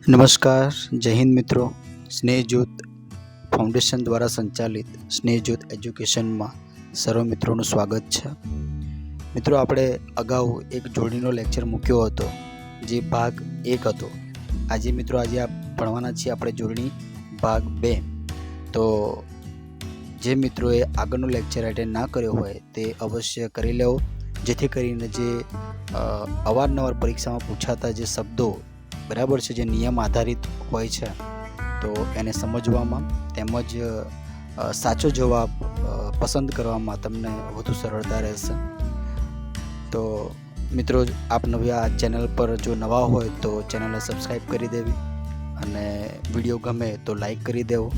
નમસ્કાર, જય હિન્દ મિત્રો. સ્નેહજ્યોત ફાઉન્ડેશન દ્વારા સંચાલિત સ્નેહજ્યોત એજ્યુકેશનમાં સર્વ મિત્રોનું સ્વાગત છે. મિત્રો, આપણે અગાઉ એક જોડીનો લેક્ચર મૂક્યો હતો, જે ભાગ 1 હતો. આજે ભણવાના છીએ આપણે જોડણી ભાગ 2. તો જે મિત્રોએ આગળનો લેક્ચર એટેન્ડ ના કર્યો હોય તે અવશ્ય કરી લેવો, જેથી કરીને જે અવારનવાર પરીક્ષામાં પૂછાતા જે શબ્દો બરાબર છે, જે નિયમ આધારિત હોય છે, તો એને સમજવામાં તેમજ સાચો જવાબ પસંદ કરવામાં તમને વધુ સરળતા રહેશે. તો મિત્રો, આપ આ ચેનલ પર જો નવા હોય તો ચેનલને સબસ્ક્રાઈબ કરી દેવી અને વિડીયો ગમે તો લાઈક કરી દેવો,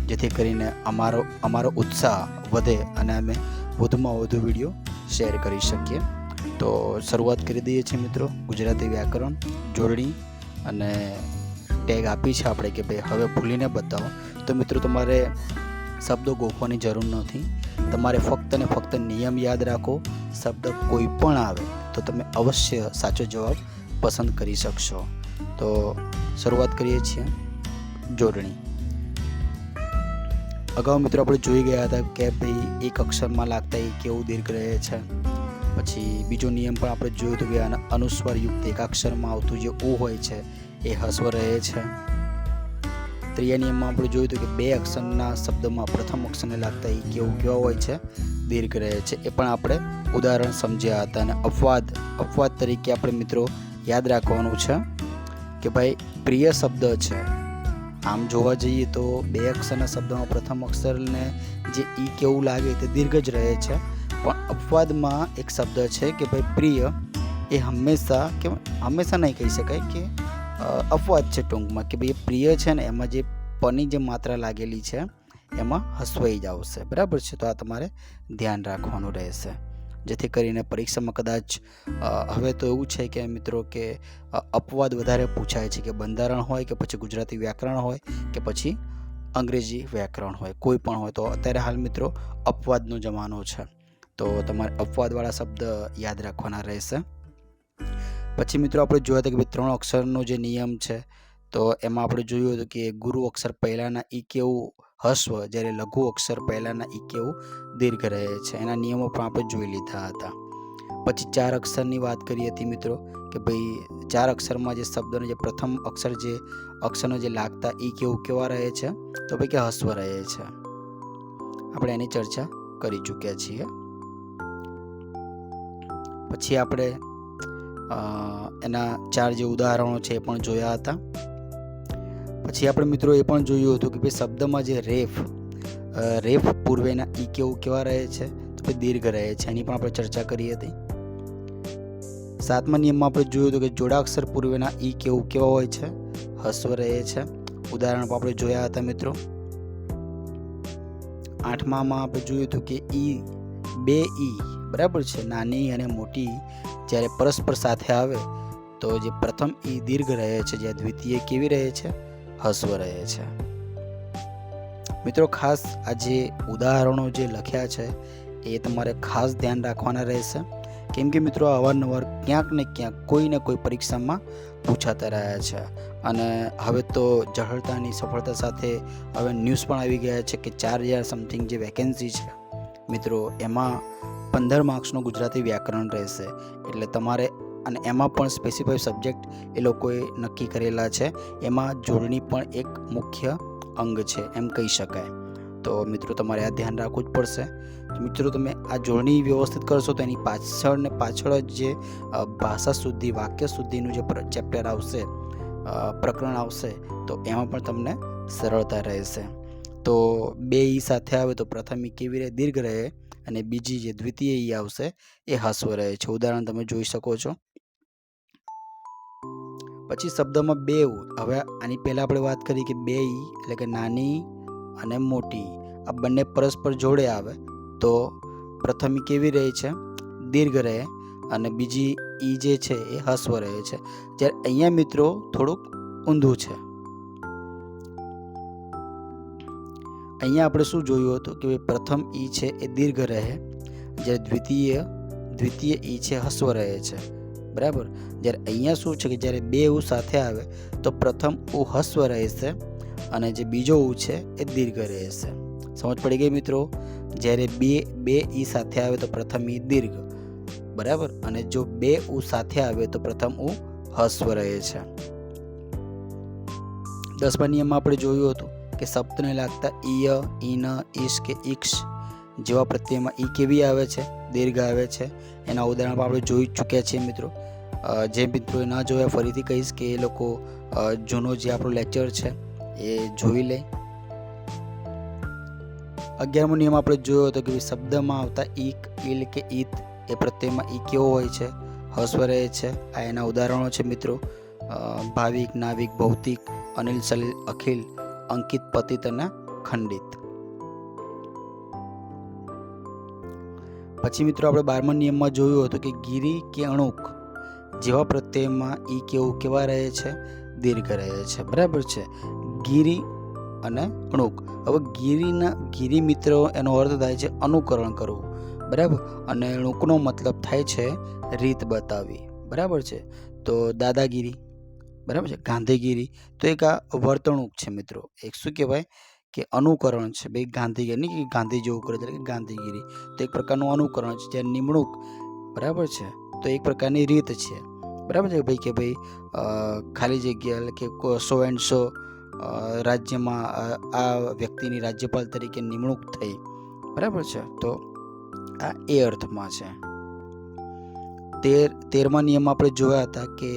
જેથી કરીને અમારો ઉત્સાહ વધે અને અમે વધુમાં વધુ વિડીયો શેર કરી શકીએ. તો શરૂઆત કરી દઈએ છીએ મિત્રો. ગુજરાતી વ્યાકરણ જોડણી અને ટેગ આપી છે આપણે કે ભાઈ હવે ભૂલીને બતાવો. તો મિત્રો, તમારે શબ્દો ગોખવાની જરૂર નથી. તમારે ફક્ત ને ફક્ત નિયમ યાદ રાખો. શબ્દ કોઈ પણ આવે તો તમે અવશ્ય સાચો જવાબ પસંદ કરી શકશો. તો શરૂઆત કરીએ છીએ જોડણી. અગાઉ મિત્રો આપણે જોઈ ગયા હતા કે ભાઈ એક અક્ષરમાં લાગતા એ કેવું દીર્ઘ રહે છે. પછી બીજો નિયમ પણ આપણે જોયું હતું કે અનુસ્વાર યુક્ત એકાક્ષરમાં આવતું જે ઉ હોય છે એ હસ્વ રહે છે. ત્રીજા નિયમમાં આપણે જોયું હતું કે બે અક્ષરના શબ્દમાં પ્રથમ અક્ષરને લાગતા એ કેવા હોય છે, દીર્ઘ રહે છે. એ પણ આપણે ઉદાહરણ સમજ્યા હતા. અને અપવાદ તરીકે આપણે મિત્રો યાદ રાખવાનું છે કે ભાઈ પ્રિય શબ્દ છે. આમ જોવા જઈએ તો બે અક્ષરના શબ્દમાં પ્રથમ અક્ષરને જે ઈ કેવું લાગે તે દીર્ઘ જ રહે છે. પણ અપવાદમાં એક શબ્દ છે કે ભાઈ પ્રિય, એ હંમેશા નહીં કહી શકાય કે અપવાદ છે ટૂંકમાં, કે ભાઈ પ્રિય છે ને એમાં જે પની જે માત્રા લાગેલી છે એમાં હસવાઈ જ આવશે. બરાબર છે. તો આ તમારે ધ્યાન રાખવાનું રહેશે, જેથી કરીને પરીક્ષામાં કદાચ હવે તો એવું છે કે મિત્રો કે અપવાદ વધારે પૂછાય છે, કે બંધારણ હોય કે પછી ગુજરાતી વ્યાકરણ હોય કે પછી અંગ્રેજી વ્યાકરણ હોય, કોઈ પણ હોય. તો અત્યારે હાલ મિત્રો અપવાદનો જમાનો છે, તો તમારે અપવાદવાળા શબ્દ યાદ રાખવાના રહેશે. પછી મિત્રો આપણે જોયા હતા કે ભાઈ 3 અક્ષરનો જે નિયમ છે, તો એમાં આપણે જોયું હતું કે ગુરુ અક્ષર પહેલાંના ઈ કેવું હસ્વ, જ્યારે લઘુ અક્ષર પહેલાંના ઈ કેવું દીર્ઘ રહે છે. એના નિયમો પણ આપણે જોઈ લીધા હતા. પછી 4 અક્ષરની વાત કરી હતી મિત્રો કે ભાઈ 4 અક્ષરમાં જે શબ્દનો જે પ્રથમ અક્ષરનો જે લાગતા ઈ કેવા રહે છે, તો ભાઈ કે હસ્વ રહે છે. આપણે એની ચર્ચા કરી ચૂક્યા છીએ. પછી આપણે એના 4 જે ઉદાહરણો છે એ પણ જોયા હતા. પછી આપણે મિત્રો એ પણ જોયું હતું કે ભાઈ શબ્દમાં જે રેફ પૂર્વેના ઈ કેવા રહે છે, તો ભાઈ દીર્ઘ રહે છે. એની પણ આપણે ચર્ચા કરી હતી. 7મા નિયમમાં આપણે જોયું હતું કે જોડાક્ષર પૂર્વેના ઈ કેવા હોય છે, હસ્વ રહે છે. ઉદાહરણ પણ આપણે જોયા હતા મિત્રો. 8મામાં આપણે જોયું હતું કે બે ઈ બરાબર છે, નાની અને મોટી જ્યારે પરસ્પર સાથે આવે તો જે પ્રથમ ઈ દીર્ઘ રહે છે, જ્યારે દ્વિતીય કેવી રહે છે, હસ્વ રહે છે. મિત્રો, ખાસ આ જે ઉદાહરણો જે લખ્યા છે એ તમારે ખાસ ધ્યાન રાખવાના રહેશે, કેમ કે મિત્રો અવારનવાર ક્યાંક ને ક્યાંક કોઈ ને કોઈ પરીક્ષામાં પૂછાતા રહ્યા છે. અને હવે તો ઝળહળતાની સફળતા સાથે હવે ન્યૂઝ પણ આવી ગયા છે કે 4000 સમથિંગ જે વેકેન્સી છે મિત્રો, એમાં 15 માર્ક્સનું ગુજરાતી વ્યાકરણ રહેશે. એટલે તમારે, અને એમાં પણ સ્પેસિફાઈડ સબ્જેક્ટ એ લોકોએ નક્કી કરેલા છે. એમાં જોડણી પણ એક મુખ્ય અંગ છે એમ કહી શકાય. તો મિત્રો તમારે આ ધ્યાન રાખવું જ પડશે. મિત્રો, તમે આ જોડણી વ્યવસ્થિત કરશો તો એની પાછળ જ જે ભાષા શુદ્ધિ, વાક્ય શુદ્ધિનું જે ચેપ્ટર આવશે, પ્રકરણ આવશે, તો એમાં પણ તમને સરળતા રહેશે. તો બે ઈ સાથે આવે તો પ્રથમ ઈ કેવી રહે, દીર્ઘ રહે, અને બીજી જે દ્વિતીય ઈ આવશે એ હસ્વ રહે છે. ઉદાહરણ તમે જોઈ શકો છો. પછી શબ્દમાં બે ઉ. હવે આની પહેલા આપણે વાત કરી કે બે ઈ એટલે કે નાની અને મોટી, આ બંને પરસ્પર જોડે આવે તો પ્રથમ ઈ કેવી રહે છે, દીર્ઘ રહે, અને બીજી ઈ જે છે એ હસ્વ રહે છે. જ્યારે અહીંયા મિત્રો થોડુંક ઊંધું છે. અહીંયા આપણે શું જોયું હતું કે પ્રથમ ઈ છે એ દીર્ઘ રહે, જ્યારે દ્વિતીય ઈ છે હસ્વ રહે છે. બરાબર. જ્યારે અહીંયા શું છે કે જ્યારે બે ઉ સાથે આવે તો પ્રથમ ઉ હસ્વ રહેશે અને જે બીજો ઉ છે એ દીર્ઘ રહેશે. સમજ પડી ગઈ મિત્રો? જ્યારે બે ઈ સાથે આવે તો પ્રથમ ઈ દીર્ઘ, બરાબર, અને જો બે ઉ સાથે આવે તો પ્રથમ ઉ હસ્વ રહે છે. 10મા નિયમમાં આપણે જોયું હતું કે શબ્દને લાગતા ઈય, ઈન, ઈશ કે ઈક્ષ જેવા પ્રત્યયમાં ઈ કેવી આવે છે? દીર્ઘ આવે છે. એના ઉદાહરણ પણ આપણે જોઈ ચૂક્યા છીએ મિત્રો. જે મિત્રોએ ના જોયા ફરીથી કહીશ કે એ લોકો જૂનો જે આપણો લેક્ચર છે એ જોઈ લે. 11મો નિયમ આપણે જોયો હતો કે શબ્દમાં આવતા ઈક, ઈલ કે ઈત એ પ્રત્યયમાં ઈ કેવો હોય છે? હસ્વ રહે છે. આ એના ઉદાહરણો છે મિત્રો. ભાવિક, નાવિક, ભૌતિક, અનિલ, સલિલ, અખિલ, અંકિત, પતિત અને ખંડિત. પછી મિત્રો આપણે 12મા નિયમમાં જોયું હતું કે ગિરી કે અણુક જેવા પ્રત્યયમાં ઈ કેવા રહે છે? દીર્ઘ રહે છે. બરાબર છે. ગિરી અને અણુક. હવે ગિરી મિત્રો એનો અર્થ થાય છે અનુકરણ કરવું, બરાબર, અને અણુકનો મતલબ થાય છે રીત બતાવવી. બરાબર છે. તો દાદાગીરી, બરાબર છે, ગાંધીગીરી તો એક આ વર્તણૂક છે મિત્રો. એક શું કહેવાય કે અનુકરણ છે. ભાઈ ગાંધીગીરી નહીં કે ગાંધી જેવું કરે છે, ગાંધીગીરી તો એક પ્રકારનું અનુકરણ છે. જ્યારે નિમણૂક, બરાબર છે, તો એક પ્રકારની રીત છે. બરાબર છે ભાઈ કે ભાઈ ખાલી જગ્યા એટલે કે સો એન્ડ સો રાજ્યમાં આ વ્યક્તિની રાજ્યપાલ તરીકે નિમણૂક થઈ. બરાબર છે. તો આ એ અર્થમાં છે. 13મા નિયમમાં આપણે જોયા હતા કે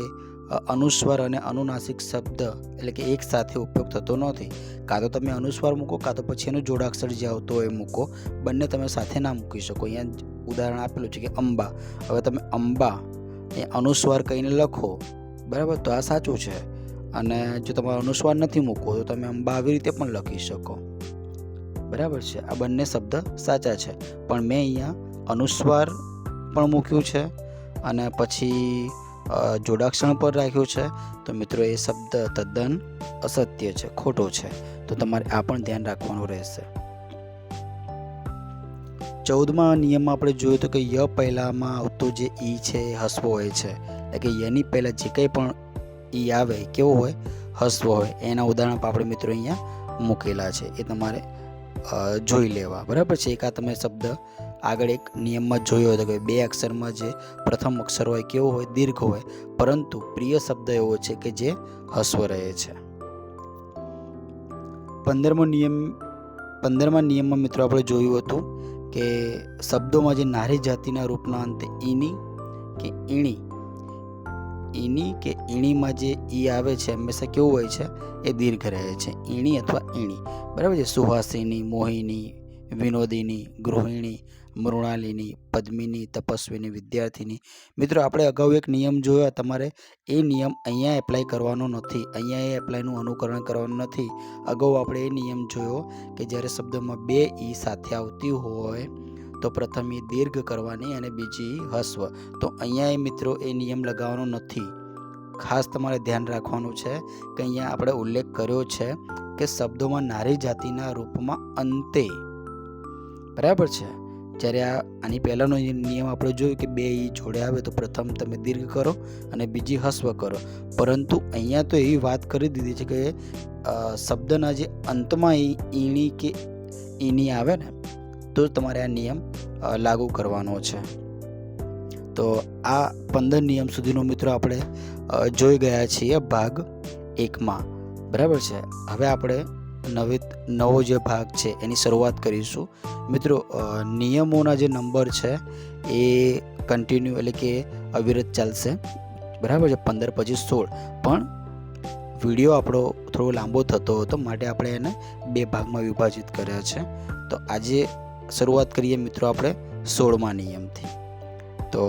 અનુસ્વાર અને અનુનાસિક શબ્દ એટલે કે એક સાથે ઉપયોગ થતો નથી. કાં તો તમે અનુસ્વાર મૂકો, કાં તો પછી એનું જોડાક્ષર જે આવતો હોય મૂકો. બંને તમે સાથે ના મૂકી શકો. અહીંયા ઉદાહરણ આપેલું છે કે અંબા. હવે તમે અંબા એ અનુસ્વાર કહીને લખો, બરાબર, તો આ સાચું છે. અને જો તમારે અનુસ્વાર નથી મૂકવો તો તમે અંબા આવી રીતે પણ લખી શકો. બરાબર છે. આ બંને શબ્દ સાચા છે. પણ મેં અહીંયા અનુસ્વાર પણ મૂક્યું છે અને પછી જોડાક્ષર પર રાખ્યું છે. તો મિત્રો એ શબ્દ તદ્દન અસત્ય છે, ખોટો છે. તો તમારે આ પણ ધ્યાન રાખવાનું રહેશે. 14મા નિયમમાં આપણે જોયું હતું કે ય પહેલામાં આવતો જે ઈ છે એ હસ્વ હોય છે. એટલે કે યની પહેલાં જે કંઈ પણ ઈ આવે કેવો હોય? હસ્વ હોય. એના ઉદાહરણ આપણે મિત્રો અહીંયા મૂકેલા છે, એ તમારે જોઈ લેવા. બરાબર છે. એક આ તમે શબ્દ આગળ એક નિયમમાં જોયો હતો કે બે અક્ષરમાં જે પ્રથમ અક્ષર હોય કેવો હોય? દીર્ઘ હોય. પરંતુ પ્રિય શબ્દ એવો છે કે જે હસ્વ રહે છે. 15મા નિયમમાં મિત્રો આપણે જોયું હતું કે શબ્દોમાં જે નારી જાતિના રૂપના અંતે ઈની કે ઈણીમાં જે ઈ આવે છે હંમેશા કેવું હોય છે? એ દીર્ઘ રહે છે. ઈણી અથવા ઈણી. બરાબર છે. સુહાસિની, મોહિની, વિનોદિની, ગૃહિણી, મૃણાલિની, પદ્મિની, તપસ્વીની, વિદ્યાર્થીની. મિત્રો આપણે અગાઉ એક નિયમ જોયો. તમારે એ નિયમ અહીંયા એપ્લાય કરવાનો નથી. અહીંયા એ એપ્લાયનું અનુકરણ કરવાનું નથી. અગાઉ આપણે એ નિયમ જોયો કે જ્યારે શબ્દમાં બે ઈ સાથે આવતી હોય તો પ્રથમ ઈ દીર્ઘ કરવાની અને બીજી હસ્વ. તો અહીંયા એ મિત્રો એ નિયમ લગાવવાનો નથી. ખાસ તમારે ધ્યાન રાખવાનું છે કે અહીંયા આપણે ઉલ્લેખ કર્યો છે કે શબ્દોમાં નારી જાતિના રૂપમાં અંતે. બરાબર છે. જ્યારે આની પહેલાંનો નિયમ આપણે જોયું કે બે ઈ જોડે આવે તો પ્રથમ તમે દીર્ઘ કરો અને બીજી હસ્વ કરો. પરંતુ અહીંયા તો એવી વાત કરી દીધી છે કે શબ્દના જે અંતમાં ઈણી કે ઈની આવે ને તો તમારે આ નિયમ લાગુ કરવાનો છે. તો આ 15 નિયમ સુધીનો મિત્રો આપણે જોઈ ગયા છીએ ભાગ 1માં. બરાબર છે. હવે આપણે નવો જે ભાગ છે એની શરૂઆત કરીશું. મિત્રો નિયમોના જે નંબર છે એ કન્ટિન્યુ એટલે કે અવિરત ચાલશે. બરાબર છે. 15 પછી 16. પણ વિડીયો આપણો થોડો લાંબો થતો હતો માટે આપણે એને 2 ભાગમાં વિભાજિત કર્યા છે. તો આજે શરૂઆત કરીએ મિત્રો આપણે 16મા નિયમથી. તો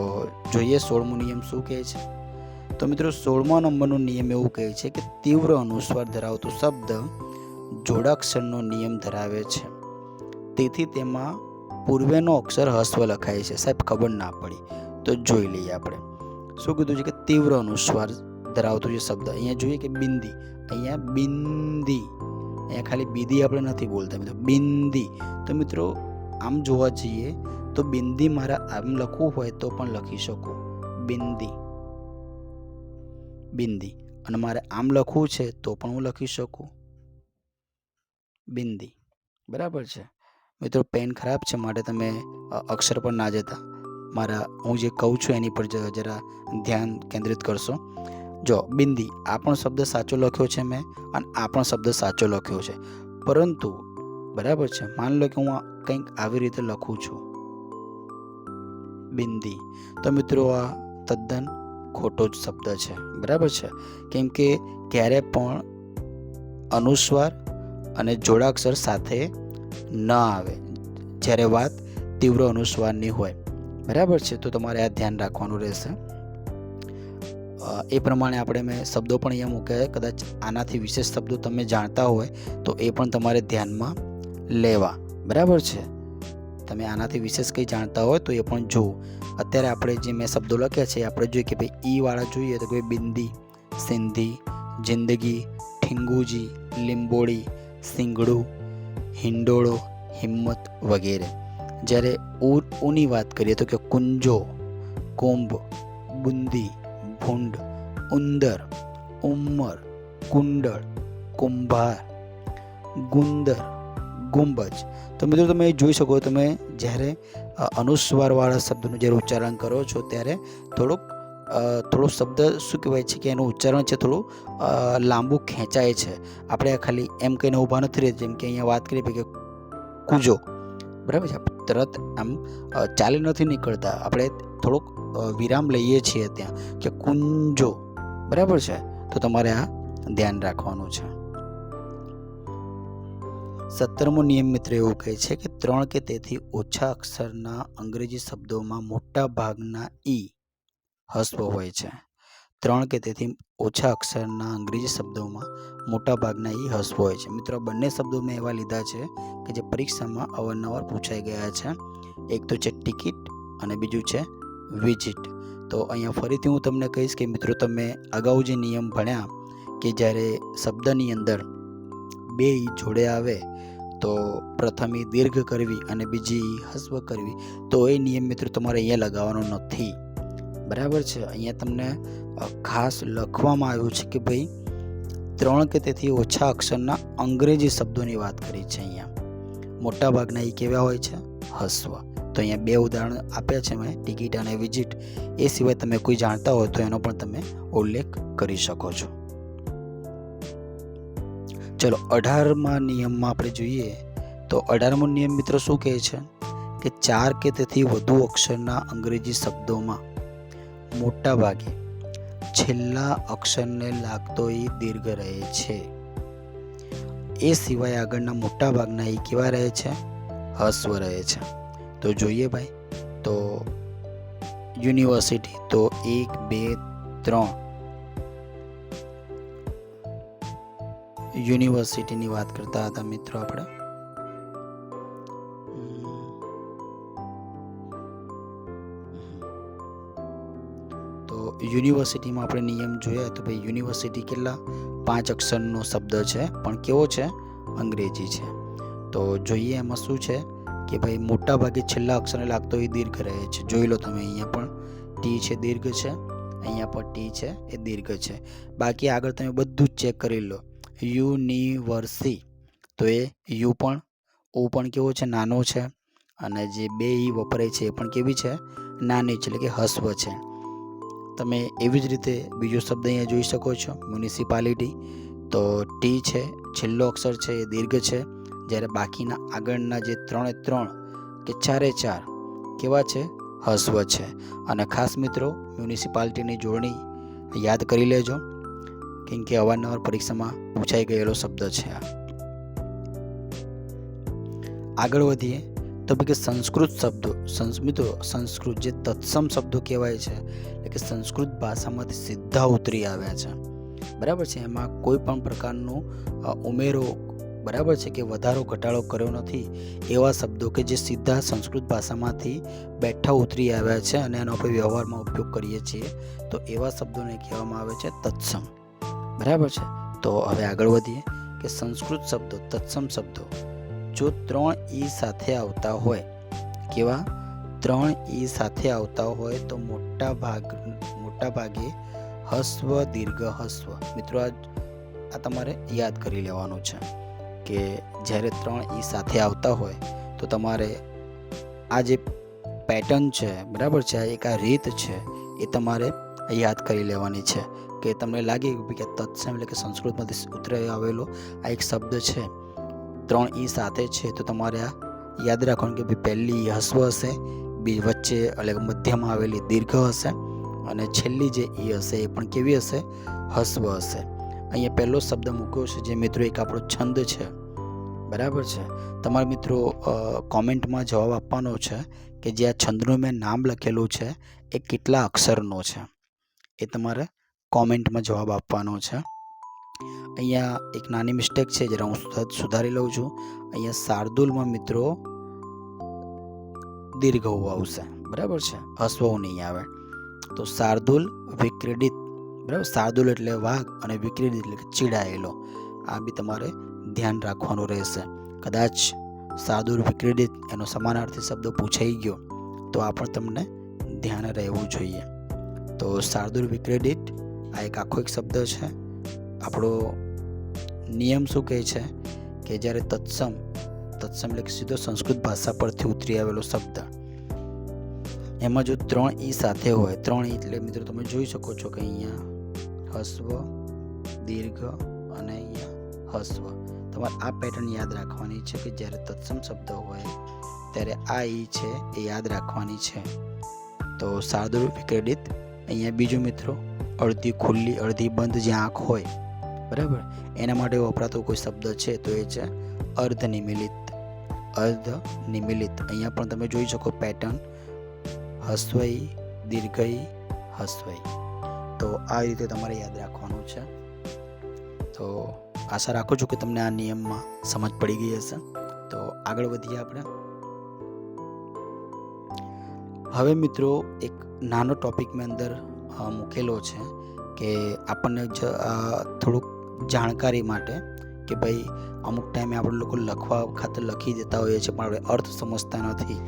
જોઈએ 16મો નિયમ શું કહે છે. તો મિત્રો 16મા નંબરનો નિયમ એવું કહે છે કે તીવ્ર અનુસ્વાર ધરાવતો શબ્દ જોડાક્ષરનો નિયમ ધરાવે છે. તેથી તેમાં પૂર્વેનો અક્ષર હસ્વ લખાય છે. સાહેબ ખબર ના પડી તો જોઈ લઈએ આપણે. શું કીધું છે કે તીવ્ર અનુસ્વાર ધરાવતો જે શબ્દ. અહીંયા જોઈએ કે બિંદી. અહીંયા બિંદી. અહીંયા ખાલી બીદી આપણે નથી બોલતા મિત્રો, બિંદી. તો મિત્રો આમ જોવા જઈએ તો બિંદી મારા આમ લખવું હોય તો પણ લખી શકું બિંદી. બિંદી. અને મારે આમ લખવું છે તો પણ હું લખી શકું બિંદી. બરાબર છે મિત્રો. પેન ખરાબ છે માટે તમે અક્ષર પર ના જતા, હું જે કહું છું એની પર જરા ધ્યાન કેન્દ્રિત કરશો. જો બિંદી, આ પણ શબ્દ સાચો લખ્યો છે મેં અને આ પણ શબ્દ સાચો લખ્યો છે, પરંતુ બરાબર છે, માની લો કે હું કંઈક આવી રીતે લખું છું બિંદી, તો મિત્રો આ તદ્દન ખોટો જ શબ્દ છે. બરાબર છે, કેમ કે ક્યારે પણ અનુસ્વાર અને જોડાક્ષર સાથે ન આવે જ્યારે વાત તીવ્ર અનુસ્વારની હોય. બરાબર છે, તો તમારે આ ધ્યાન રાખવાનું રહેશે. એ પ્રમાણે આપણે મેં શબ્દો પણ અહીંયા મૂક્યા. કદાચ આનાથી વિશેષ શબ્દો તમે જાણતા હોય તો એ પણ તમારે ધ્યાનમાં લેવા. બરાબર છે, તમે આનાથી વિશેષ કંઈ જાણતા હોય તો એ પણ જોવું. અત્યારે આપણે જે મેં શબ્દો લખ્યા છે આપણે જોઈએ કે ભાઈ ઈ વાળા જોઈએ તો કોઈ બિંદી, સિંધી, જિંદગી, ઠીંગુજી, લીંબોડી, સિંગડું, હિંડોળો, હિંમત વગેરે. જ્યારે ઉની વાત કરીએ તો કે કુંજો, કુંભ, બુંદી, ભૂંડ, ઉંદર, ઉમ્મર, કુંડળ, કુંભાર, ગુંદર, ગુંબજ. તો મિત્રો તમે જોઈ શકો, તમે જ્યારે અનુસ્વારવાળા શબ્દનું જ્યારે ઉચ્ચારણ કરો છો ત્યારે થોડો શબ્દ શું કહેવાય છે કે એનું ઉચ્ચારણ છે થોડું લાંબુ ખેંચાય છે. આપણે ખાલી એમ કહીને ઊભા નથી રહેતા. જેમ કે અહીંયા વાત કરીએ કે કૂજો, બરાબર છે, તરત આમ ચાલી નથી નીકળતા, આપણે થોડોક વિરામ લઈએ છીએ ત્યાં કે કુંજો. બરાબર છે, તો તમારે આ ધ્યાન રાખવાનું છે. 17મો નિયમ મિત્ર એવું કહે છે કે 3 કે તેથી ઓછા અક્ષરના અંગ્રેજી શબ્દોમાં મોટા ભાગના ઈ હસ્વ હોય છે. 3 કે તેથી ઓછા અક્ષરના અંગ્રેજી શબ્દોમાં મોટા ભાગના ઈ હસ્વ હોય છે. મિત્રો બંને શબ્દો મેં એવા લીધા છે કે જે પરીક્ષામાં અવારનવાર પૂછાઈ ગયા છે. એક તો છે ટિકિટ અને બીજું છે વિઝિટ. તો અહીંયા ફરીથી હું તમને કહીશ કે મિત્રો તમે અગાઉ જે નિયમ ભણ્યા કે જ્યારે શબ્દની અંદર 2 ઈ જોડે આવે તો પ્રથમ ઈ દીર્ઘ કરવી અને બીજી ઈ હસ્વ કરવી, તો એ નિયમ મિત્રો તમારે અહીંયા લગાવવાનો નથી. બરાબર છે, અહીંયા તમને ખાસ લખવામાં આવ્યું છે કે ભાઈ 3 કે તેથી ઓછા અક્ષરના અંગ્રેજી શબ્દોની વાત કરી છે. અહીંયા મોટા ભાગના ઈ કેવા હોય છે? હસ્વ. તો અહીંયા 2 ઉદાહરણ આપ્યા છે મેં, ટિકિટ અને વિઝિટ. એ સિવાય તમે કોઈ જાણતા હોય તો એનો પણ તમે ઉલ્લેખ કરી શકો છો. ચલો 18મા નિયમમાં આપણે જોઈએ તો 18મો નિયમ મિત્રો શું કહે છે કે 4 કે તેથી વધુ અક્ષરના અંગ્રેજી શબ્દોમાં મોટા ભાગે છેલ્લા અક્ષરને લાગતો ઈ દીર્ઘ રહે છે. એ સિવાય આગળના મોટા ભાગના ઈ કેવા રહે છે? હસ્વ રહે છે. તો જોઈએ ભાઈ, તો યુનિવર્સિટી, તો 1 2 3 યુનિવર્સિટીની વાત કરતા હતા મિત્રો આપણે. તો યુનિવર્સિટીમાં આપણે નિયમ જોયા તો ભાઈ યુનિવર્સિટી કેટલા 5 અક્ષરનો શબ્દ છે, પણ કેવો છે? અંગ્રેજી છે. તો જોઈએ એમાં શું છે કે ભાઈ મોટા ભાગે છેલ્લા અક્ષરને લાગતો એ દીર્ઘ રહે છે. જોઈ લો તમે, અહીંયા પણ ટી છે દીર્ઘ છે, અહીંયા પણ ટી છે એ દીર્ઘ છે. બાકી આગળ તમે બધું જ ચેક કરી લો. યુનિવર્સિટી, તો એ યુ પણ ઓ પણ કેવો છે? નાનો છે. અને જે 2 ઈ વપરાય છે એ પણ કેવી છે? નાની છે, એટલે કે હસ્વ છે. તમે એવી જ રીતે બીજો શબ્દ અહીંયા જોઈ શકો છો, મ્યુનિસિપાલિટી. તો ટી છે, છેલ્લો અક્ષર છે એ દીર્ઘ છે, જ્યારે બાકીના આગળના જે 3 કે 4 કેવા છે? હસ્વ છે. અને ખાસ મિત્રો મ્યુનિસિપાલિટીની જોડણી યાદ કરી લેજો, કેમ કે અવારનવાર પરીક્ષામાં પૂછાઈ ગયેલો શબ્દ છે આ. આગળ વધીએ તો કે સંસ્કૃત શબ્દો. મિત્રો સંસ્કૃત જે તત્સમ શબ્દો કહેવાય છે, એટલે કે સંસ્કૃત ભાષામાંથી સીધા ઉતરી આવ્યા છે. બરાબર છે, એમાં કોઈ પણ પ્રકારનો ઉમેરો, બરાબર છે, કે વધારો ઘટાડો કર્યો નથી. એવા શબ્દો કે જે સીધા સંસ્કૃત ભાષામાંથી બેઠા ઉતરી આવ્યા છે અને એનો આપણે વ્યવહારમાં ઉપયોગ કરીએ છીએ, તો એવા શબ્દોને કહેવામાં આવે છે તત્સમ. બરાબર છે. તો હવે આગળ વધીએ કે સંસ્કૃત શબ્દો, તત્સમ શબ્દો જો 3 ઈ સાથે આવતા હોય, કેવા? 3 ઈ સાથે આવતા હોય તો મોટા ભાગે હસ્વ દીર્ઘ હસ્વ. મિત્રો આ તમારે યાદ કરી લેવાનું છે કે જ્યારે 3 ઈ સાથે આવતા હોય તો તમારે આ જે પેટર્ન છે, બરાબર છે, એક આ રીત છે એ તમારે યાદ કરી લેવાની છે. કે તમને લાગે કે તત્સમ એટલે કે સંસ્કૃતમાંથી ઉતરાઈ આવેલો આ એક શબ્દ છે, 3 ઈ સાથે છે, તો તમારે આ યાદ રાખવાનું કે ભાઈ પહેલી હસ્વ હશે, વચ્ચે એટલે મધ્યમાં આવેલી દીર્ઘ હશે અને છેલ્લી જે ઈ હશે એ પણ કેવી હશે? હસ્વ હશે. અહીંયા પહેલો શબ્દ મૂક્યો છે જે મિત્રો એક આપણો છંદ છે, બરાબર છે. તમારા મિત્રો કોમેન્ટમાં જવાબ આપવાનો છે કે જે આ છંદનું મેં નામ લખેલું છે એ કેટલા અક્ષરનો છે, એ તમારે કોમેન્ટમાં જવાબ આપવાનો છે. અહીંયા એક નાની મિસ્ટેક છે, જરા હું સુધારી લઉં છું. અહીંયા શાર્દુલમાં મિત્રો દીર્ઘ આવશે, બરાબર છે, હસ્વ નહીં આવે. તો શાર્દુલ વિક્રીડિત, બરાબર. શાર્દુલ એટલે વાઘ અને વિક્રીડિત એટલે કે ચીડાયેલો. આ બી તમારે ધ્યાન રાખવાનું રહેશે. કદાચ શાર્દુલ વિક્રીડિત એનો સમાનાર્થી શબ્દ પૂછાઈ ગયો તો આ પણ તમને ધ્યાન રહેવું જોઈએ. તો શાર્દુલ વિક્રીડિત આ એક આખો એક શબ્દ છે. આપણો નિયમ શું કહે છે કે જ્યારે તત્સમ એટલે સીધો સંસ્કૃત ભાષા પરથી ઉતરી આવેલો શબ્દ, એમાં જો 3 ઈ સાથે હોય, 3 ઈ એટલે મિત્રો તમે જોઈ શકો છો કે અહીંયા હસ્વ દીર્ઘ અને અહીંયા હસ્વ. તમારે આ પેટર્ન યાદ રાખવાની છે કે જ્યારે તત્સમ શબ્દ હોય ત્યારે આ ઈ છે એ યાદ રાખવાની છે. તો શાર્દુલ વિક્રીડિત. અહીંયા બીજું મિત્રો અડધી ખુલ્લી અડધી બંધ જે આંખ હોય, બરાબર, એના માટે વપરાતો કોઈ શબ્દ છે તો એ છે અર્ધનિમીલિત. અર્ધનિમીલિત. અહીંયા પણ તમે જોઈ શકો પેટર્ન હસ્વઈ દીર્ઘઈ હસ્વઈ. તો આ રીતે તમારે યાદ રાખવાનું છે. તો આશા રાખું છું કે તમને આ નિયમમાં સમજ પડી ગઈ હશે. તો આગળ વધીએ આપણે. હવે મિત્રો એક નાનો ટોપિક મેં અંદર મૂકેલો છે કે આપણને થોડુંક જાણકારી માટે કે ભાઈ અમુક ટાઈમે આપણે લોકો લખવા ખાતર લખી દેતા હોઈએ છીએ પણ આપણે અર્થ સમજતા નથી,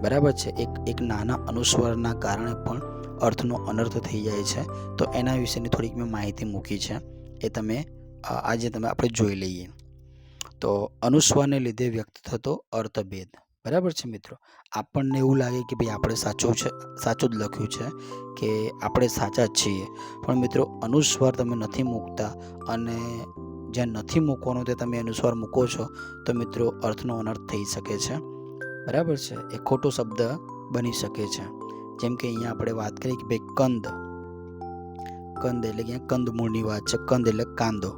બરાબર છે. એક નાના અનુસ્વારના કારણે પણ અર્થનો અનર્થ થઈ જાય છે. તો એના વિશેની થોડીક મેં માહિતી મૂકી છે, એ તમે આજે આપણે જોઈ લઈએ. તો અનુસ્વારને લીધે વ્યક્ત થતો અર્થભેદ, બરાબર છે મિત્રો. આપણને એવું લાગે કે ભાઈ આપણે સાચું જ લખ્યું છે કે આપણે સાચા જ છીએ, પણ મિત્રો અનુસ્વાર તમે નથી મૂકતા અને જ્યાં નથી મૂકવાનો તે તમે અનુસ્વાર મૂકો છો તો મિત્રો અર્થનો અનર્થ થઈ શકે છે, બરાબર છે. એ ખોટો શબ્દ બની શકે છે. જેમ કે અહીંયા આપણે વાત કરીએ કે ભાઈ કંદ એટલે કે કંદમૂળની વાત છે. કંદ એટલે કાંદો,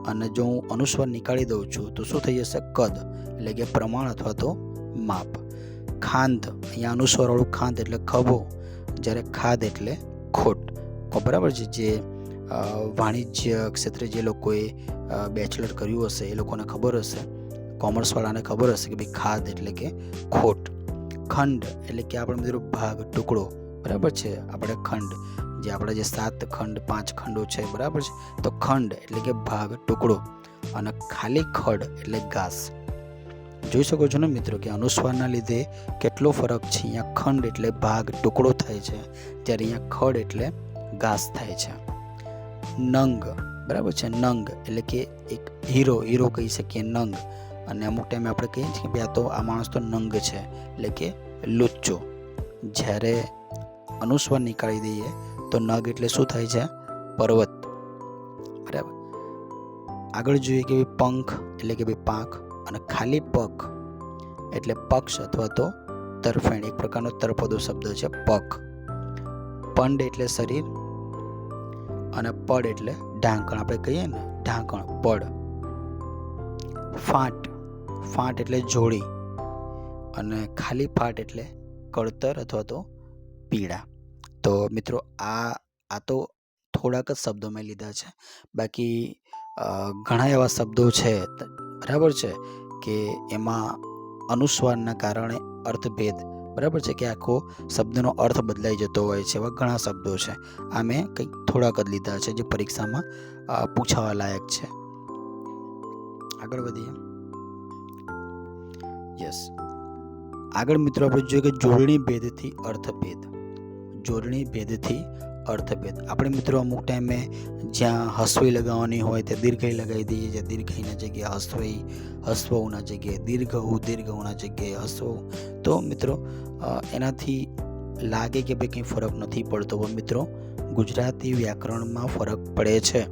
અને જો હું અનુસ્વાર નીકાળી દઉં છું તો શું થઈ જશે? કદ એટલે કે પ્રમાણ અથવા તો માપ. ખાંદ, અહીંયા અનુસ્વારવાળું ખાંદ એટલે ખભો, જ્યારે ખાદ એટલે ખોટ, બરાબર છે. જે વાણિજ્ય ક્ષેત્રે જે લોકોએ બેચલર કર્યું હશે એ લોકોને ખબર હશે, કોમર્સવાળાને ખબર હશે કે ભાઈ ખાદ એટલે કે ખોટ. ખંડ એટલે કે આપણે મિત્રો ભાગ, ટુકડો, બરાબર છે. આપણે ખંડ જે આપણા જે 7 ખંડ 5 ખંડો છે, બરાબર છે. તો ખંડ એટલે કે ભાગ, ટુકડો. અને ખાલી ખડ એટલે ઘાસ. જોઈ શકો છો ને મિત્રો કે અનુસ્વારના લીધે કેટલો ફરક છે. અહીંયા ખંડ એટલે ભાગ, ટુકડો થાય છે, જ્યારે અહીંયા ખડ એટલે ઘાસ થાય છે. નંગ, બરાબર છે. નંગ એટલે કે એક હીરો કહી શકીએ, નંગ. અને અમુક ટાઈમે આપણે કહીએ છીએ કે આ તો આ માણસ તો નંગ છે એટલે કે લુચ્ચો. જ્યારે અનુસ્વાર નીકાળી દઈએ તો નગ એટલે શું થાય છે? પર્વત, બરાબર. આગળ જોઈએ કે પંખ એટલે કે ભાઈ પાંખ, અને ખાલી પગ એટલે પક્ષ અથવા તો તરફેણ, એક પ્રકારનો તળપદો શબ્દ છે પગ. પંડ એટલે શરીર અને પડ એટલે ઢાંકણ, આપણે કહીએ ને ઢાંકણ, પડ. ફાંટ એટલે જોડી, અને ખાલી ફાટ એટલે કળતર અથવા તો પીડા. તો મિત્રો આ તો થોડાક જ શબ્દો મેં લીધા છે, બાકી ઘણા એવા શબ્દો છે, બરાબર છે, કે એમાં અનુસ્વારના કારણે અર્થભેદ, બરાબર છે, કે આખો શબ્દનો અર્થ બદલાઈ જતો હોય છે. એવા ઘણા શબ્દો છે. આ મેં કંઈક થોડાક જ લીધા છે જે પરીક્ષામાં પૂછાવા લાયક છે. આગળ વધીએ. યસ, આગળ મિત્રો આપણે જોઈએ કે જોડણી ભેદથી અર્થભેદ. જોડણી ભેદથી અર્થભેદ. આપણે મિત્રો અમુક ટાઈમે જ્યાં હસવઈ લગાવવાની હોય ત્યાં દીર્ઘઈ લગાવી દઈએ છીએ. દીર્ઘઈના જગ્યાએ હસવઈ, હસવઉના જગ્યાએ દીર્ઘઉ, દીર્ઘઉના જગ્યાએ હસવઉ. તો મિત્રો એનાથી લાગે કે ભાઈ કંઈ ફરક નથી પડતો, પણ મિત્રો ગુજરાતી વ્યાકરણમાં ફરક પડે છે.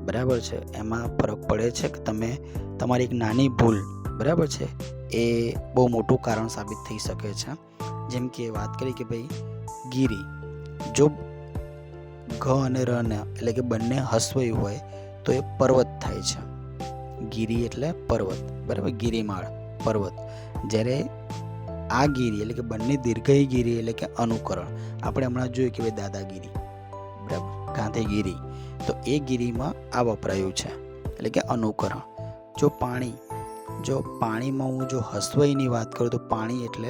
બરાબર છે, એમાં ફરક પડે છે કે તમે તમારી એક નાની ભૂલ, બરાબર છે, એ બહુ મોટું કારણ સાબિત થઈ શકે છે. જેમ કે વાત કરી કે ભાઈ ગીરી, જો ઘ અને ર ને એટલે કે બંને હસવઈ હોય તો એ પર્વત થાય છે. ગીરી એટલે પર્વત, બરાબર, ગિરિમાળ, પર્વત. જ્યારે આ ગીરી એટલે કે બંને દીર્ઘઈ ગીરી એટલે કે અનુકરણ. આપણે હમણાં જોયું કે ભાઈ દાદાગીરી, બરાબર, ગાંધીગીરી, તો એ ગીરીમાં આ વપરાયું છે એટલે કે અનુકરણ. જો પાણીમાં હું જો હસવઈની વાત કરું તો પાણી એટલે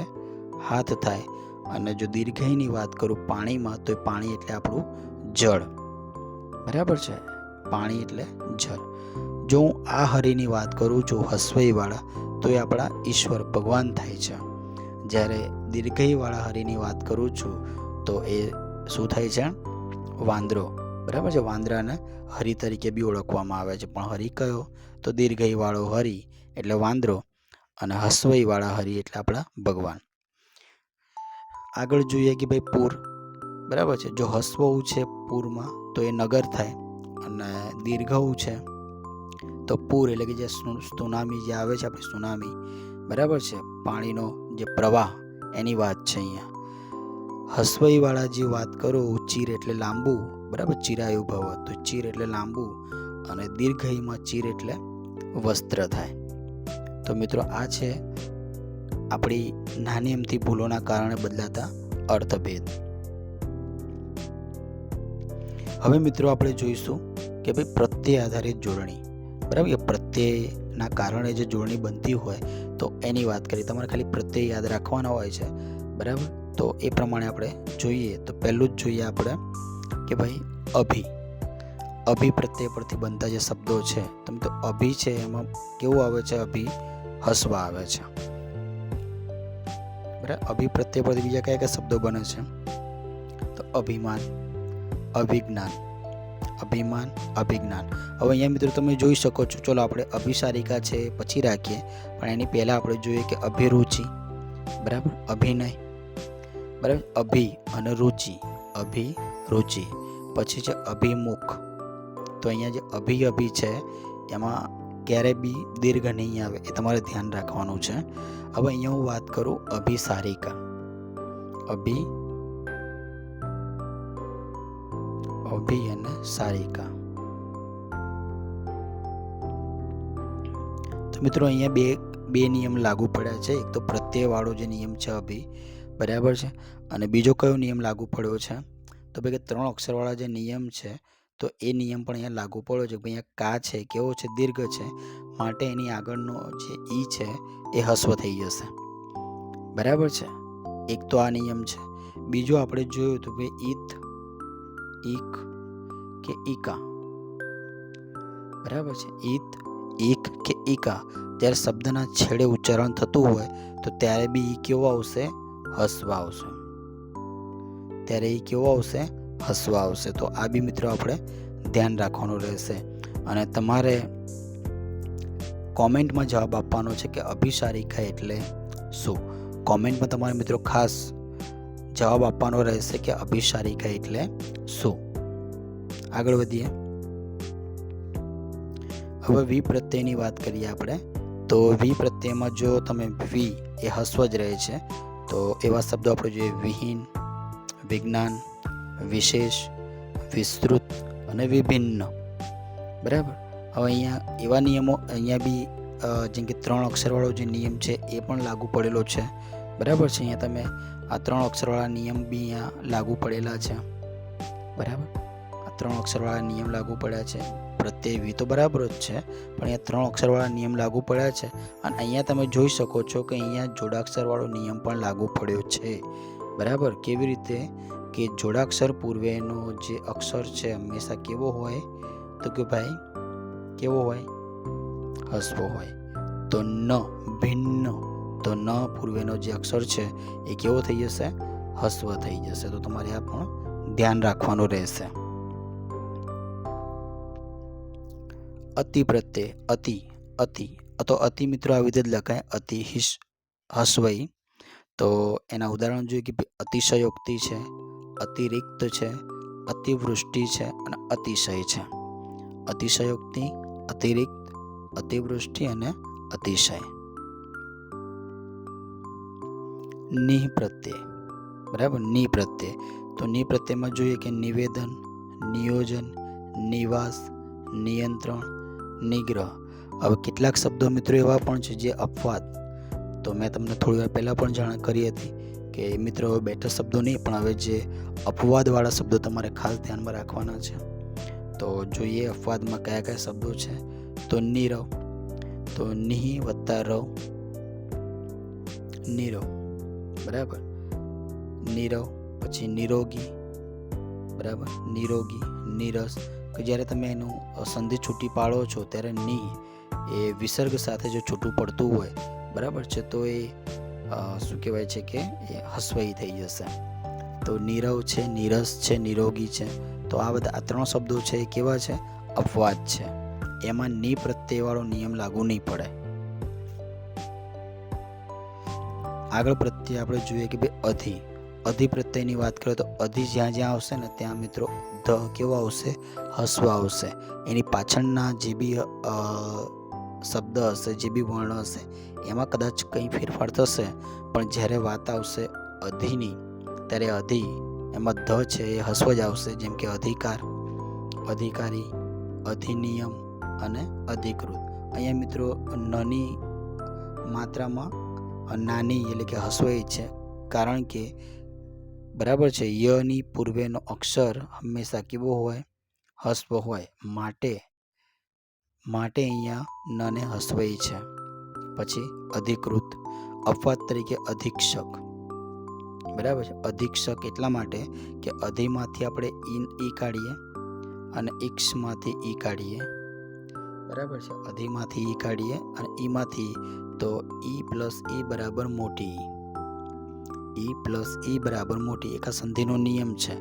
હાથ થાય, અને જો દીર્ઘઈની વાત કરું પાણીમાં તો પાણી એટલે આપણું જળ, બરાબર છે, પાણી એટલે જળ. જો હું આ હરિની વાત કરું છું હસવઈવાળા તો એ આપણા ઈશ્વર ભગવાન થાય છે. જ્યારે દીર્ઘઈવાળા હરિની વાત કરું છું તો એ શું થાય છે? વાંદરો, બરાબર છે. વાંદરાને હરિ તરીકે બી ઓળખવામાં આવે છે, પણ હરિ કયો? તો દીર્ઘઈવાળો હરિ એટલે વાંદરો, અને હસવઈવાળા હરિ એટલે આપણા ભગવાન. આગળ જોઈએ કે ભાઈ પૂર, બરાબર છે. જો હસવઉ છે પૂરમાં તો એ નગર થાય, અને દીર્ઘઉ છે તો પૂર એટલે કે જે સુનામી જે આવે છે, આપણી સુનામી, બરાબર છે, પાણીનો જે પ્રવાહ, એની વાત છે અહીંયા. હસવઈવાળા જે વાત કરો, ચીર એટલે લાંબુ, બરાબર, ચિરાયુ ભવ, તો ચીર એટલે લાંબુ, અને દીર્ઘઈમાં ચીર એટલે વસ્ત્ર થાય. તો મિત્રો આ છે આપણી નાની અમથી ભૂલોના કારણે બદલાતા અર્થભેદ. હવે મિત્રો આપણે જોઈશું કે ભાઈ પ્રત્યય આધારિત જોડણી, બરાબર, કે પ્રત્યયના કારણે જે જોડણી બનતી હોય તો એની વાત કરીએ. તમારે ખાલી પ્રત્યય યાદ રાખવાના હોય છે, બરાબર. તો એ પ્રમાણે આપણે જોઈએ તો પહેલું જ જોઈએ આપણે કે ભાઈ અભી પ્રત્યય પરથી બનતા જે શબ્દો છે, તમે તો અભી છે એમાં કેવું આવે છે? અભી હસવા આવે છે, બરાબર. અભી પ્રત્યય પરથી બીજા કયા કયા શબ્દો બને છે? તો અભિમાન, અભિજ્ઞાન, અભિમાન, અભિજ્ઞાન. હવે અહીંયા મિત્રો તમે જોઈ શકો છો, ચલો આપણે અભિસારિકા છે પછી રાખીએ, પણ એની પહેલાં આપણે જોઈએ કે અભિરુચિ, બરાબર, અભિનય, બરાબર, અભિ અને રુચિ, અભિરુચિ. પછી છે અભિમુખ. તો અહીંયા જે અભિ છે એમાં ક્યારે બી દીર્ઘ નહીં આવે, એ તમારે ધ્યાન રાખવાનું છે. હવે અહીંયા હું વાત કરું અભિસારિકા, અભિ અને સારિકા. તો મિત્રો અહીંયા બે નિયમ લાગુ પડ્યા છે. એક તો પ્રત્યય વાળો જે નિયમ છે અભિ, બરાબર છે, અને બીજો કયો નિયમ લાગુ પડ્યો છે? તો ભાઈ 3 અક્ષરવાળા જે નિયમ છે તો એ નિયમ પણ અહીંયા લાગુ પડ્યો છે. અહીંયા કા છે કેવો છે? દીર્ઘ છે, માટે એની આગળનો જે ઈ છે એ હસ્વ થઈ જશે, બરાબર છે. એક તો આ નિયમ છે. બીજો આપણે જોયું તો ભાઈ ઈત, ઈક કે ઈકા, બરાબર છે. ઈત, ઈક કે ઈકા, જ્યારે શબ્દના છેડે ઉચ્ચારણ થતું હોય તો ત્યારે બી ઈ કેવો આવશે? હસ્વ આવશે. ત્યારે ઈ કેવો આવશે? હસ્વ આવશે. તો આ બી મિત્રો આપણે ધ્યાન રાખવાનું રહેશે. અને તમારે કોમેન્ટમાં જવાબ આપવાનો છે કે અભિસારિકા એટલે શું. કોમેન્ટમાં તમારે મિત્રો ખાસ જવાબ આપવાનો રહેશે કે અભિસારિકા એટલે શું. આગળ વધીએ. હવે વી પ્રત્યયની વાત કરીએ આપણે. તો વી પ્રત્યયમાં જો તમે વી એ હસ્વ જ રહે છે તો એવા શબ્દો આપણે જોઈએ વિહીન, વિજ્ઞાન, વિશેષ, વિસ્તૃત અને વિભિન્ન, બરાબર. હવે અહીંયા એવા નિયમો અહીંયા બી જેમ કે 3 અક્ષરવાળો જે નિયમ છે એ પણ લાગુ પડેલો છે, બરાબર છે. અહીંયા તમે આ 3 અક્ષરવાળા નિયમ બી અહીંયા લાગુ પડેલા છે, બરાબર. આ 3 અક્ષરવાળા નિયમ લાગુ પડ્યા છે. પ્રત્યય વી તો બરાબર જ છે, પણ અહીંયા 3 અક્ષરવાળા નિયમ લાગુ પડ્યા છે. અને અહીંયા તમે જોઈ શકો છો કે અહીંયા જોડાક્ષરવાળો નિયમ પણ લાગુ પડ્યો છે, બરાબર. કેવી રીતે? કે જોડાક્ષર પૂર્વેનો જે અક્ષર છે હંમેશા કેવો હોય? તો કે ભાઈ કેવો હોય? હસવો હોય. તો ન, ભિન્ન, તો ન પૂર્વેનો જે અક્ષર છે એ કેવો થઈ જશે? હસ્વ થઈ જશે. તો તમારે આ પણ ધ્યાન રાખવાનું રહેશે. અતિ પ્રત્યય અતિ મિત્રો આવી રીતે જ લખાય, અતિ હસવઈ. તો એના ઉદાહરણ જોઈએ કે અતિશયોક્તિ છે, અતિરિક્ત છે, અતિવૃષ્ટિ છે અને અતિશય છે. અતિશયોક્તિ, અતિરિક્ત, અતિવૃષ્ટિ અને અતિશય. નિહ પ્રત્યય, બરાબર. નિ પ્રત્યય, તો નિ પ્રત્યયમાં જોઈએ કે નિવેદન, નિયોજન, નિવાસ, નિયંત્રણ, નિગ્રહ. હવે કેટલાક શબ્દો મિત્રો એવા પણ છે જે અપવાદ, તો મેં તમને થોડી વાર પહેલાં પણ જાણ કરી હતી કે મિત્રો હવે બેઠા શબ્દો નહીં, પણ હવે જે અપવાદવાળા શબ્દો તમારે ખાસ ધ્યાનમાં રાખવાના છે. તો જોઈએ અપવાદમાં કયા કયા શબ્દો છે. તો નીરવ, તો નિહ વત્તા રવ, નીરવ, બરાબર. નીરવ. પછી નિરોગી, બરાબર. નિરોગી, નીરસ, કે જ્યારે તમે એનું સંધિ છૂટી પાડો છો ત્યારે ની એ વિસર્ગ સાથે જો છૂટું પડતું હોય, બરાબર છે, તો એ શું કહેવાય છે કે એ હસવાઈ થઈ જશે. તો નીરવ છે, નીરસ છે, નિરોગી છે. તો આ બધા આ ત્રણ શબ્દો છે એ કેવા છે? અપવાદ છે. એમાં ની પ્રત્યયવાળો નિયમ લાગુ નહીં પડે. આગળ પ્રત્યય આપણે જોઈએ કે ભાઈ અધિ પ્રત્યયની વાત કરીએ તો અધિ જ્યાં જ્યાં આવશે ને ત્યાં મિત્રો ધ કેવો આવશે? હસ્વ આવશે. એની પાછળના જે બી શબ્દ હશે, જે બી વર્ણ હશે, એમાં કદાચ કંઈ ફેરફાર થશે, પણ જ્યારે વાત આવશે અધિની ત્યારે અધિ એમાં ધ છે એ હસ્વ જ આવશે. જેમ કે અધિકાર, અધિકારી, અધિનિયમ અને અધિકૃત. અહીંયા મિત્રો નની માત્રામાં નાની એટલે કે હસ્વઈ છે, કારણ કે બરાબર છે યની પૂર્વેનો અક્ષર હંમેશા કેવો હોય? હસ્વ હોય. માટે અહીંયા નને હસ્વઈ છે. પછી અધિકૃત, અપવાદ તરીકે અધિક્ષક, બરાબર છે. અધિક્ષક એટલા માટે કે અધિમાંથી આપણે ઈ કાઢીએ અને ઇક્ષમાંથી ઈ કાઢીએ, બરાબર છે. અધિમાંથી ઈ કાઢીએ અને ઈમાંથી તો ઈ પ્લસ ઈ બરાબર મોટી ઈ પ્લસ ઈ બરાબર મોટી. એક આ સંધિનો નિયમ છે.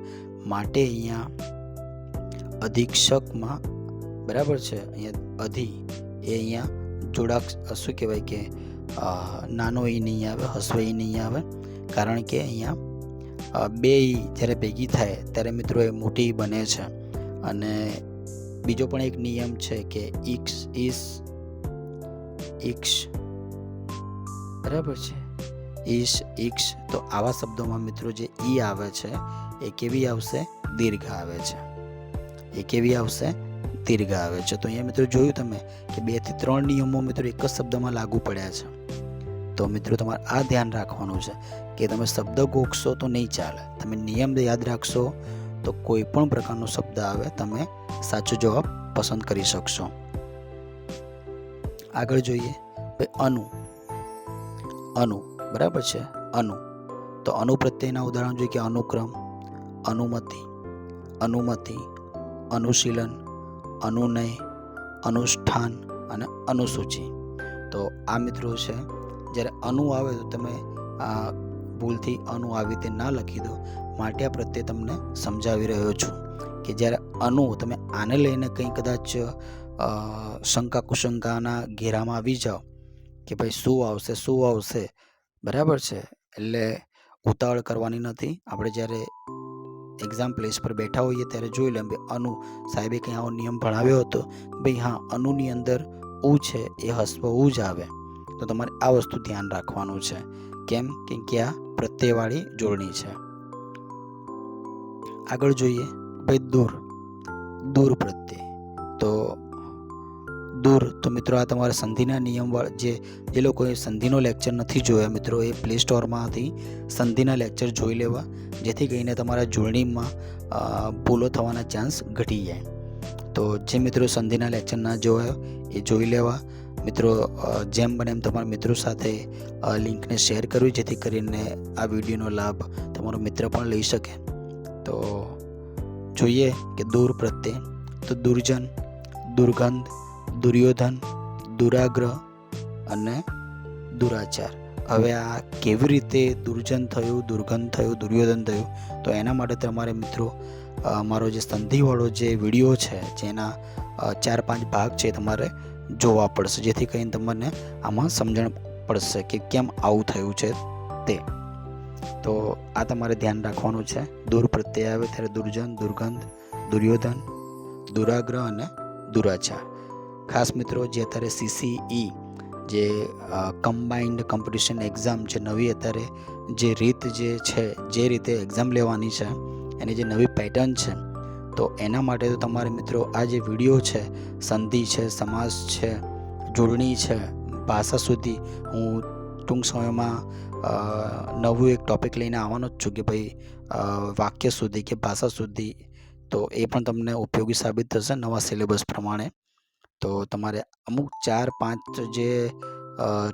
માટે અહીંયા અધિક્ષકમાં બરાબર છે અહીંયા અધિ એ અહીંયા જોડાક શું કહેવાય કે નાનો ઈ નહીં આવે, હસ્વ ઈ નહીં આવે, કારણ કે અહીંયા બે ઈ જ્યારે ભેગી થાય ત્યારે મિત્રો એ મોટી બને છે. અને બીજો પણ એક નિયમ છે કે ઇક્ષ, બરાબર છે, ઇક્ષ. તો આવા શબ્દોમાં મિત્રો જે ઈ આવે છે એ કેવી આવશે? દીર્ઘ આવે છે. એ કેવી આવશે? દીર્ઘ આવે છે. તો અહીંયા મિત્રો જોયું તમે કે 2 થી 3 નિયમો મિત્રો એક જ શબ્દમાં લાગુ પડ્યા છે. તો મિત્રો તમારે આ ધ્યાન રાખવાનું છે કે તમે શબ્દ ગોખશો તો નહીં ચાલે. તમે નિયમ યાદ રાખશો તો કોઈ પણ પ્રકારનો શબ્દ આવે તમે સાચો જવાબ પસંદ કરી શકશો. આગળ જોઈએ અનુ, બરાબર છે. તો અનુ પ્રત્યેના ઉદાહરણ જોઈએ કે અનુક્રમ, અનુમતિ, અનુશીલન, અનુનય, અનુષ્ઠાન અને અનુસૂચિ. તો આ મિત્રો છે. જ્યારે અનુ આવે તો તમે ભૂલથી અનુ આવી રીતે ના લખી દો. માટે આ પ્રત્યે તમને સમજાવી રહ્યો છું કે જ્યારે અનુ તમે આને લઈને કંઈ કદાચ શંકા કુશંકાના ઘેરામાં આવી જાઓ કે ભાઈ શું આવશે, બરાબર છે, એટલે ઉતાવળ કરવાની નથી. આપણે જ્યારે એક્ઝામ પ્લેસ પર બેઠા હોઈએ ત્યારે જોઈ લે અનુ સાહેબે કંઈ આવો નિયમ ભણાવ્યો હતો, ભાઈ હા અનુની અંદર ઉ છે એ હસ્વ ઉ જ આવે. તો તમારે આ વસ્તુ ધ્યાન રાખવાનું છે. કેમ કે આ પ્રત્યયવાળી જોડણી છે. આગળ જોઈએ ભાઈ દૂર પ્રત્યય. તો મિત્રો આ તમારા સંધિના નિયમ જે લોકોએ સંધિનો લેક્ચર નથી જોયા મિત્રો એ પ્લે સ્ટોરમાંથી સંધિના લેક્ચર જોઈ લેવા, જેથી કરીને તમારા જોડણીમાં ભૂલો થવાના ચાન્સ ઘટી જાય. તો જે મિત્રો સંધિના લેક્ચર ના જોયા એ જોઈ લેવા. મિત્રો જેમ બને એમ તમારા મિત્રો સાથે લિંકને શેર કરવી, જેથી કરીને આ વિડીયોનો લાભ તમારો મિત્ર પણ લઈ શકે. તો જોઈએ કે દૂર પ્રત્યે તો દુર્જન, દુર્ગંધ, દુર્યોધન, દુરાગ્રહ અને દુરાચાર. હવે આ કેવી રીતે દુર્જન થયું, દુર્ગંધ થયું, દુર્યોધન થયું, તો એના માટે તમારે મિત્રો મારો જે સંધિવાળો જે વિડીયો છે જેના 4-5 ભાગ છે તમારે જોવા પડશે, જેથી કરીને તમને આમાં સમજણ પડશે કે કેમ આવું થયું છે તે. તો આ તમારે ધ્યાન રાખવાનું છે. દૂર પ્રત્યય આવે ત્યારે દુર્જન, દુર્ગંધ, દુર્યોધન, દુરાગ્રહ અને દુરાચાર. ખાસ મિત્રો જે અત્યારે CCE જે કમ્બાઇન્ડ કોમ્પિટિશન એક્ઝામ છે, નવી અત્યારે જે રીત જે છે, જે રીતે એક્ઝામ લેવાની છે એની જે નવી પેટર્ન છે, તો એના માટે તો તમારે મિત્રો આ જે વિડીયો છે, સંધિ છે, સમાસ છે, જોડણી છે, ભાષા સુધી, હું ટૂંક સમયમાં નવું એક ટૉપિક લઈને આવવાનો જ છું કે ભાઈ વાક્ય સુધી કે ભાષા સુધી, તો એ પણ તમને ઉપયોગી સાબિત થશે નવા સિલેબસ પ્રમાણે. તો તમારે અમુક 4-5 જે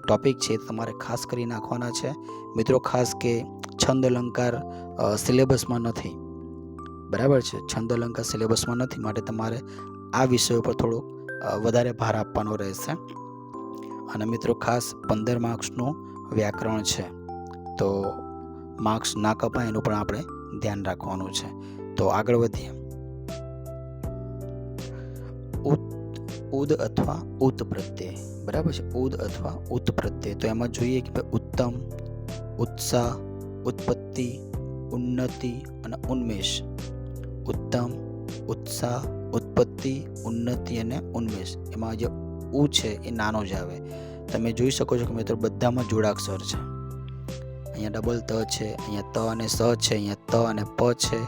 ટૉપિક છે તમારે ખાસ કરી નાખવાના છે મિત્રો. ખાસ કે છંદ અલંકાર સિલેબસમાં નથી, બરાબર છે, છંદ અલંકાર સિલેબસમાં નથી, માટે તમારે આ વિષય ઉપર થોડો વધારે ભાર આપવાનો રહેશે. અને મિત્રો ખાસ 15 માર્ક્સનું વ્યાકરણ છે, તો માર્ક્સ ના કપાય એનું પણ આપણે ધ્યાન રાખવાનું છે. તો આગળ વધીએ. ઉદ અથવા ઉત પ્રત્યય, બરાબર છે, ઉદ અથવા ઉત પ્રત્યય. તો એમાં જોઈએ કે ભાઈ ઉત્તમ, ઉત્સાહ, ઉત્પત્તિ, ઉન્નતિ અને ઉન્મેષ. ઉત્તમ, ઉત્સાહ, ઉત્પત્તિ, ઉન્નતિ અને ઉન્મેષ. એમાં જે ઉ છે એ નાનો જ આવે. તમે જોઈ શકો છો કે મિત્રો બધામાં જોડાક્ષર છે. અહીંયા ડબલ ત છે, અહીંયા ત અને સ છે, અહીંયા ત અને પ છે,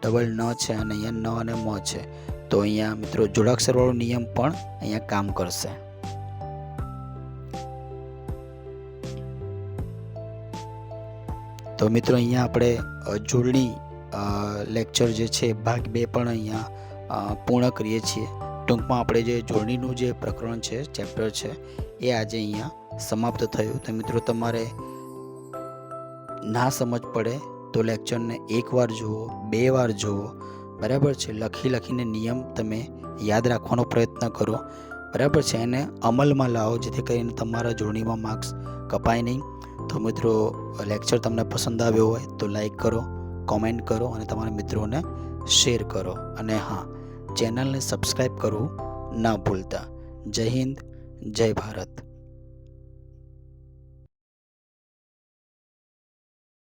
ડબલ ન છે અને અહીંયા ન અને મ છે. તો અહીંયા મિત્રો જોડાક્ષરવાળો નિયમ પણ અહીંયા કામ કરશે. તો મિત્રો અહીંયા આપણે જોડણી લેક્ચર જે છે ભાગ 2 પણ અહીંયા પૂર્ણ કરીએ છીએ. ટૂંકમાં આપણે જે જોડણીનું જે પ્રકરણ છે, ચેપ્ટર છે, એ આજે અહીંયા સમાપ્ત થયું. તો મિત્રો તમારે ના સમજ પડે તો લેક્ચરને 1 વાર જુઓ, 2 વાર જુઓ, બરાબર છે. લખીને નિયમ તમે યાદ રાખવાનો પ્રયત્ન કરો, બરાબર છે. એને અમલમાં લાવો જેથી કરીને તમારા જોડણીમાં માર્ક્સ કપાય નહીં. તો મિત્રો લેક્ચર તમને પસંદ આવ્યો હોય તો લાઈક કરો, કોમેન્ટ કરો અને તમારા મિત્રોને શેર કરો. અને હા, ચેનલને સબસ્ક્રાઈબ કરવું ના ભૂલતા. જય હિન્દ, જય ભારત.